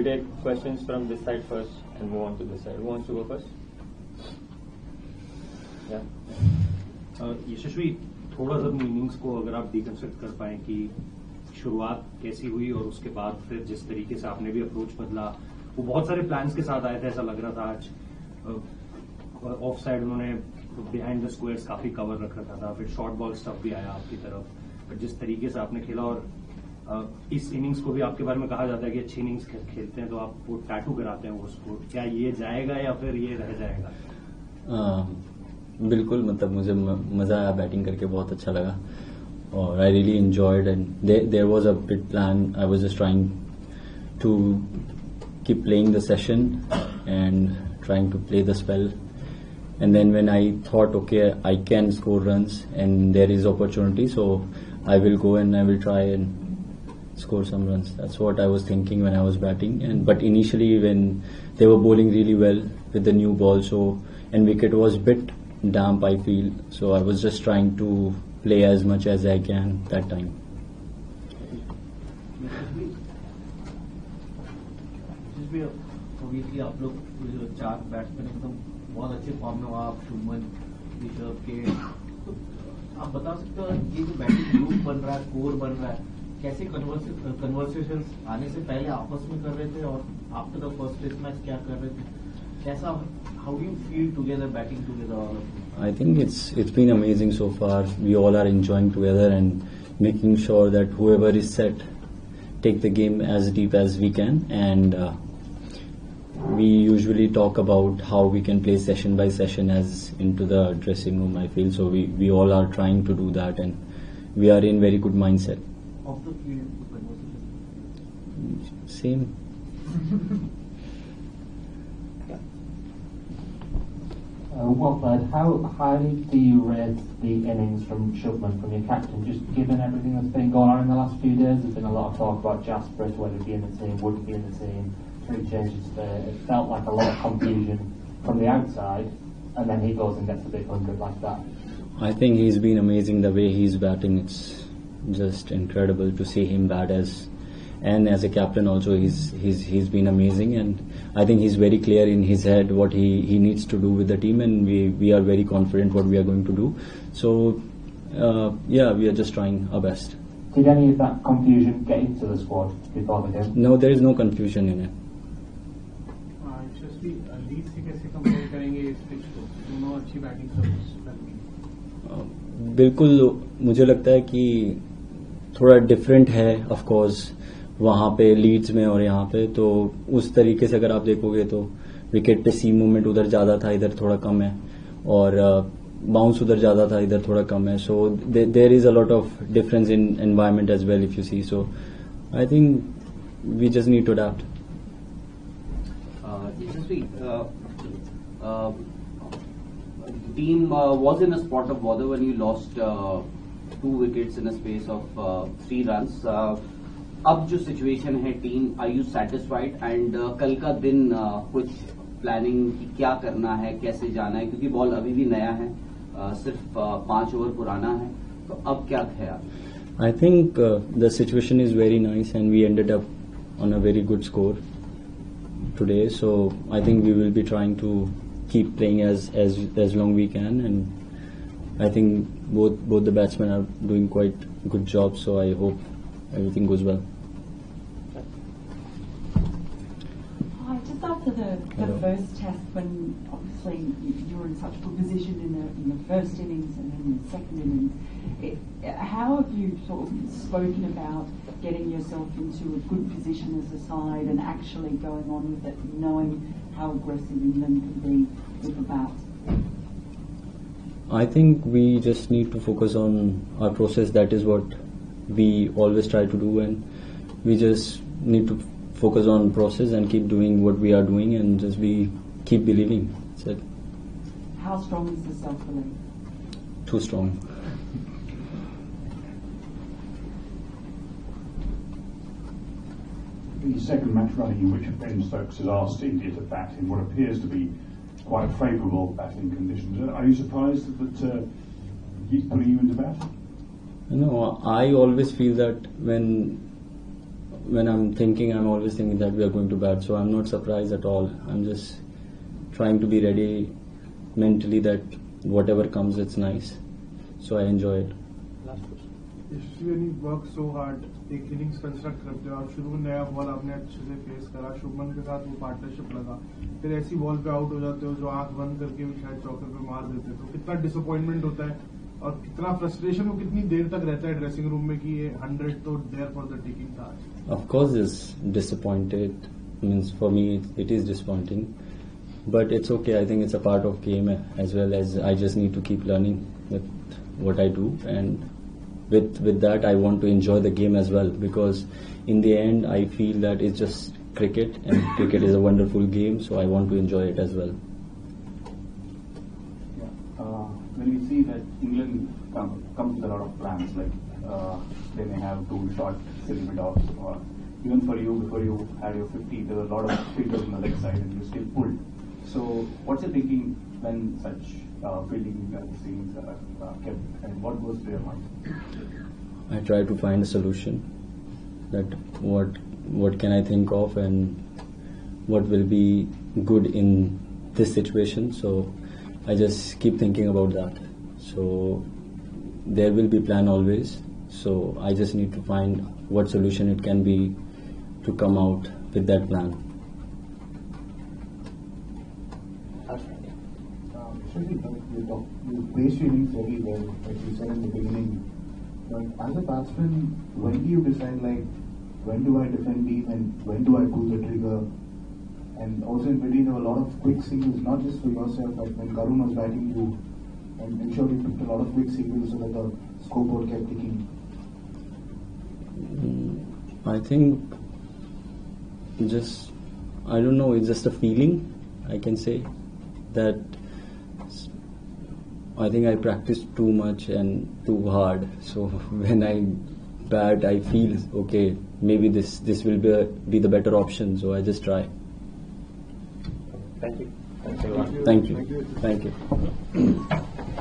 we take questions from this side first and move on to this side? Who wants to go first? Yeah. यशस्वी, थोड़ा सा innings को अगर आप deconstruct कर पाएं कि शुरुआत कैसी हुई और उसके बाद फिर जिस तरीके से आपने भी अप्रोच बदला, वो बहुत सारे प्लान्स के साथ आए थे, ऐसा लग रहा था आज ऑफ साइड उन्होंने बिहाइंड द स्क्वायर्स काफी कवर रख रखा था, फिर शॉर्ट बॉल स्टफ भी आया आपकी तरफ, बट जिस तरीके से आपने खेला और इस इनिंग्स को भी आपके बारे में कहा जाता है कि अच्छी इनिंग्स खेलते हैं तो आप वो टैटू कराते हैं वो स्कोर, क्या ये जाएगा या फिर ये रह जाएगा? बिल्कुल, मतलब मुझे मजा आया बैटिंग करके, बहुत अच्छा लगा और I really enjoyed and there was a big plan. I was just trying to keep playing the session and trying to play the spell. And then when I thought, okay, I can score runs and there is opportunity, so I will go and I will try and score some runs. That's what I was thinking when I was batting. But initially when they were bowling really well with the new ball, and wicket was bit damp, I feel. So I was just trying to play as much as I can that time. obviously आप लोग चार batsman एकदम बहुत अच्छे form में हो, आप शुभमन, ऋषभ के, तो आप बता सकते हो ये जो बैटिंग ग्रुप बन रहा है, कोर बन रहा है, कैसे कन्वर्सेशन आने से पहले आपस में कर रहे थे और after the first test match क्या कर रहे थे, कैसा, how do you feel together, batting together all of you? I think it's been amazing so far. We all are enjoying together and making sure that whoever is set take the game as deep as we can, and we usually talk about how we can play session by session as into the dressing room, I feel. So we all are trying to do that and we are in very good mindset. Off the field conversation? Same. Well played. How highly do you rate the innings from Shubman, from your captain, just given everything that's been going on in the last few days? There's been a lot of talk about Jasper, whether he'd be in the team, wouldn't be in the team, 3 changes there. It felt like a lot of confusion from the outside, and then he goes and gets a big 100 like that. I think he's been amazing the way he's batting. It's just incredible to see him bat and as a captain also. He's been amazing, and I think he's very clear in his head what he needs to do with the team, and we are very confident what we are going to do. So yeah, we are just trying our best. Did any of that confusion get into the squad before the game? No, there is no confusion in it. Lead से कैसे compare करेंगे इस pitch को, दोनों अच्छी batting service? बिल्कुल, मुझे लगता है कि थोड़ा डिफरेंट है ऑफ कोर्स वहाँ पे लीड्स में और यहाँ पे, तो उस तरीके से अगर आप देखोगे तो विकेट पे सीम मूवमेंट उधर ज़्यादा था, इधर थोड़ा कम है, और बाउंस उधर ज़्यादा था, इधर थोड़ा कम है. So there is a lot of difference in environment as well if you see. So I think we just need to adapt. Team was in a spot of bother when you lost 2 wickets in a space of 3 runs. अब जो situation है team, are you satisfied? And कल का दिन कुछ planning की क्या करना है, कैसे जाना है, क्योंकि बॉल अभी भी नया है, सिर्फ 5 ओवर पुराना है, तो अब क्या ख्याल? I think the situation is very nice and we ended up on a very good score today. So I think we will be trying to keep playing as long we can, and I think both the batsmen are doing quite good job. So I hope everything goes well. Just after the first test, when obviously you were in such good position in the first innings and then the second innings, how have you sort of spoken about getting yourself into a good position as a side and actually going on with it, knowing how aggressive England can be with the bat? I think we just need to focus on our process. That is what we always try to do, and we just need to focus on process and keep doing what we are doing, and just keep believing. That's it. How strong is the self-belief? Too strong. The second match running in which Ben Stokes has asked India to bat in what appears to be quite favourable batting conditions. Are you surprised that he's putting you into bat? No, I always feel that when when I'm thinking, I'm always thinking that we are going to bat. So I'm not surprised at all. I'm just trying to be ready mentally that whatever comes, it's nice. So I enjoy it. Yashasvi when you work so hard, एक innings construct करते हो, आप शुरू में नया ball आपने अच्छे से फेस करा, शुभमन के साथ वो पार्टनरशिप लगा, फिर ऐसी बॉल पे आउट हो जाते हो जो आंख बंद करके भी शायद चौके पे मार देते, तो कितना डिसअपॉइंटमेंट होता है और कितना फ्रस्ट्रेशन वो कितनी देर तक रहता है ड्रेसिंग रूम में कि ये 100 तो देयर फॉर द टेकिंग था. Of course, it's disappointed. Means for me, it is disappointing, but it's okay. I think it's a part of game as well as I just need to keep learning with what I do, and with that I want to enjoy the game as well, because in the end I feel that it's just cricket and cricket is a wonderful game, so I want to enjoy it as well. When we see that England comes with a lot of plans, like they may have two short silly mid-offs, or even for you, before you had your 50, there were a lot of fielders on the leg side and you still pulled. So what's your thinking when such fielding scenes are kept, and what goes through your mind? I try to find a solution, that what can I think of and what will be good in this situation. So I just keep thinking about that. So there will be plan always. So I just need to find what solution it can be to come out with that plan. You placed your innings very well, like you said in the beginning. But as a batsman, when do you decide, like, when do I defend deep and when do I pull the trigger? And also in between, there were a lot of quick singles, not just for yourself, but when Karun was batting you, and I'm sure you picked a lot of quick singles so that the scoreboard kept ticking. I think I don't know, it's just a feeling, I can say, that I think I practiced too much and too hard. So when I bat, I feel, okay, maybe this will be the better option, so I just try. Thank you. Thank you. Thank you. Thank you.